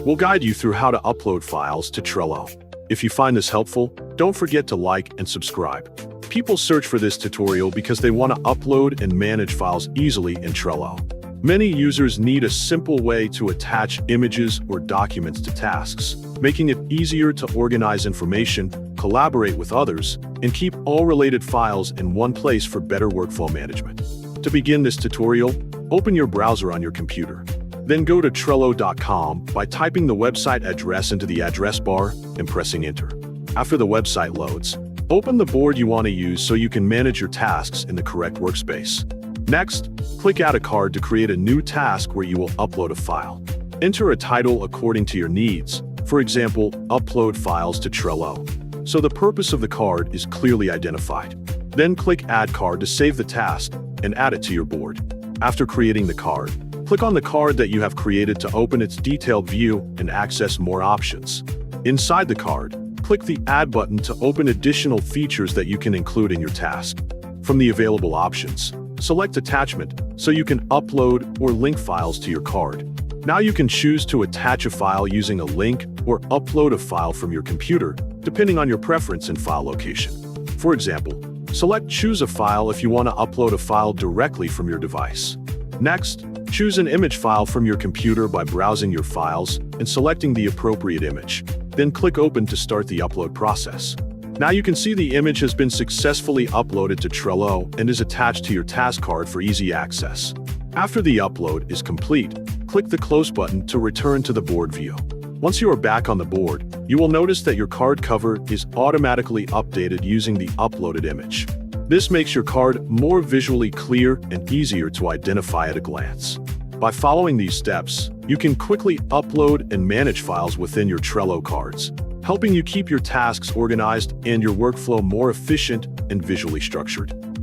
We'll guide you through how to upload files to Trello. If you find this helpful, don't forget to like and subscribe. People search for this tutorial because they want to upload and manage files easily in Trello. Many users need a simple way to attach images or documents to tasks, making it easier to organize information, collaborate with others, and keep all related files in one place for better workflow management. To begin this tutorial, open your browser on your computer. Then go to Trello.com by typing the website address into the address bar and pressing enter. After the website loads, open the board you want to use so you can manage your tasks in the correct workspace. Next, click Add a Card to create a new task where you will upload a file. Enter a title according to your needs, for example, upload files to Trello, so the purpose of the card is clearly identified. Then click Add Card to save the task and add it to your board. After creating the card, click on the card that you have created to open its detailed view and access more options. Inside the card, click the Add button to open additional features that you can include in your task. From the available options, select Attachment so you can upload or link files to your card. Now you can choose to attach a file using a link or upload a file from your computer, depending on your preference and file location. For example, select Choose a File if you want to upload a file directly from your device. Next, choose an image file from your computer by browsing your files and selecting the appropriate image. Then click Open to start the upload process. Now you can see the image has been successfully uploaded to Trello and is attached to your task card for easy access. After the upload is complete, click the Close button to return to the board view. Once you are back on the board, you will notice that your card cover is automatically updated using the uploaded image. This makes your card more visually clear and easier to identify at a glance. By following these steps, you can quickly upload and manage files within your Trello cards, helping you keep your tasks organized and your workflow more efficient and visually structured.